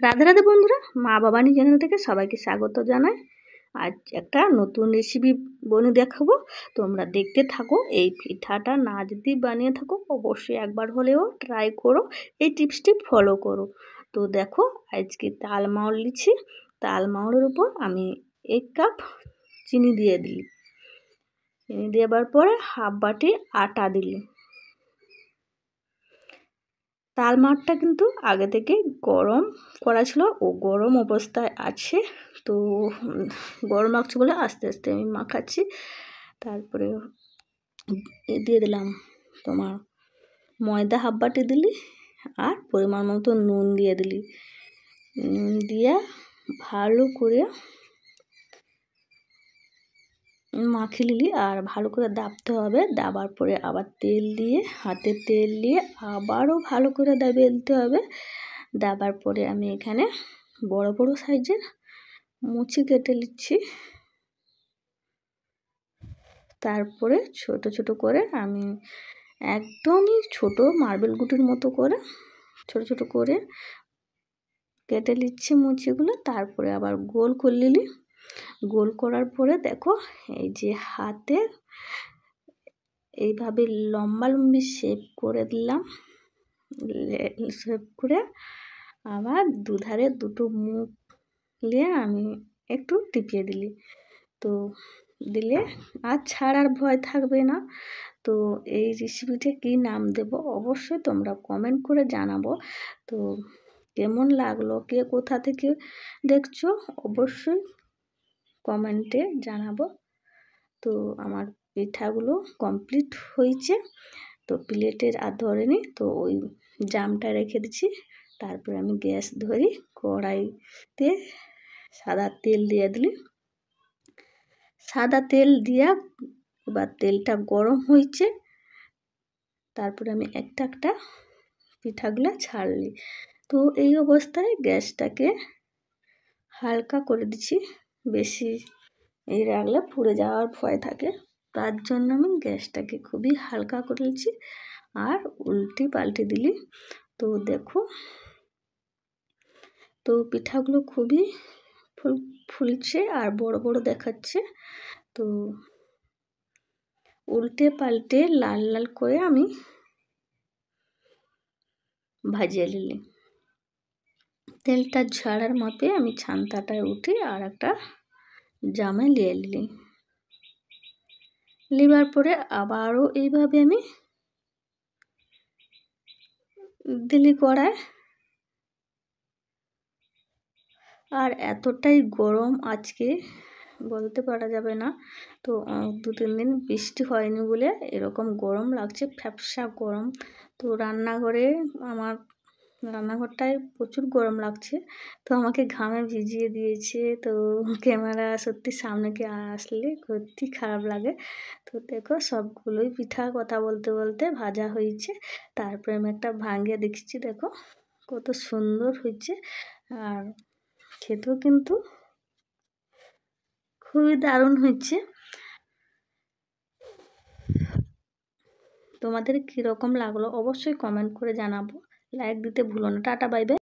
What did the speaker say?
রাধে রাধে বন্ধুরা, মা বাবানি চ্যানেল থেকে সবাইকে স্বাগত জানাই। আজ একটা নতুন রেসিপি বনে দেখাবো, তোমরা দেখতে থাকো। এই পিঠাটা না যদি বানিয়ে থাকো অবশ্যই একবার হলেও ট্রাই করো, এই টিপসটি ফলো করো। তো দেখো, আজকে তাল মাওড় লিছি। তাল মাওড়ের উপর আমি 1 কাপ চিনি দিয়ে দিই। চিনি দেওয়ার পরে হাফ বাটি আটা দিলি। তাল মাওড়টা কিন্তু আগে থেকে গরম করা ছিল, ও গরম অবস্থায় আছে। তো গরম লাগছে বলে আস্তে আস্তে আমি মাখাচ্ছি। তারপরে দিয়ে দিলাম তোমার ময়দা হাফ বাটি দিলি, আর পরিমাণ মতো নুন দিয়ে দিলি। নুন দিয়ে ভালো করে মাখিয়ে নিলি, আর ভালো করে দাবতে হবে। দাবার পরে আবার তেল দিয়ে, হাতে তেল দিয়ে আবারও ভালো করে দাবিয়ে দিতে হবে। দাবার পরে আমি এখানে বড় বড় সাইজের মুচি কেটে নিচ্ছি। তারপরে ছোট ছোট করে আমি একদমই ছোট মার্বেল গুটির মতো করে ছোট ছোট করে কেটে নিচ্ছি মুচিগুলো। তারপরে আবার গোল করে নিলি। গোল করার পরে দেখো, এই যে হাতে এইভাবে লম্বা লম্বি শেপ করে দিলাম। শেপ করে আবার দুধারে দুটো মুখ নিয়ে আমি একটু টিপিয়ে দিলি। তো দিলে আর ছাড়ার ভয় থাকবে না। তো এই রেসিপিটা কী নাম দেব অবশ্যই তোমরা কমেন্ট করে জানাবো। তো কেমন লাগলো, কে কোথা থেকে দেখছো অবশ্যই কমেন্টে জানাবো। তো আমার পিঠাগুলো কমপ্লিট হয়েছে। তো প্লেটের আর ধরেনি, তো ওই জামটা রেখে দিচ্ছি। তারপরে আমি গ্যাস ধরি, কড়াইতে সাদা তেল দিয়ে দিলি। সাদা তেল দিয়া এবার তেলটা গরম হয়েছে। তারপরে আমি একটা একটা পিঠাগুলো ছাড়লি। তো এই অবস্থায় গ্যাসটাকে হালকা করে দিচ্ছি। বেশি এই রাখলে পুড়ে যাওয়ার ভয় থাকে, তার জন্য আমি গ্যাসটাকে খুবই হালকা করে দিচ্ছি। আর উল্টি পাল্টে দিলি। তো দেখো, তো পিঠাগুলো খুবই ফুলছে আর বড় বড় দেখাচ্ছে। তো উল্টে পাল্টে লাল লাল করে আমি ভাজিয়ে নিলি। তেলটা ঝাড়ার মাপে আমি ছান্তাটায় উঠে আর একটা জামে নিয়ে নিলি। নেবার পরে আবারও এইভাবে আমি দিলি কড়ায়। আর এতটাই গরম আজকে বলতে পারা যাবে না। তো 2-3 দিন বৃষ্টি হয়নি বলে এরকম গরম লাগছে, ফ্যাপসা গরম। তো আমার রান্নাঘরটায় প্রচুর গরম লাগছে। তো আমাকে ঘামে ভিজিয়ে দিয়েছে। তো ক্যামেরা সত্যি সামনেকে আসলে সত্যি খারাপ লাগে। তো দেখো, সবগুলোই পিঠা কথা বলতে বলতে ভাজা হয়েছে। তারপরে আমি একটা ভাঙিয়ে দেখছি, দেখো কত সুন্দর হয়েছে। আর খেতেও কিন্তু খুবই দারুণ হয়েছে। তোমাদের কীরকম লাগলো অবশ্যই কমেন্ট করে জানাবো। লাইক দিতে ভুলো না। Tata, bye bye.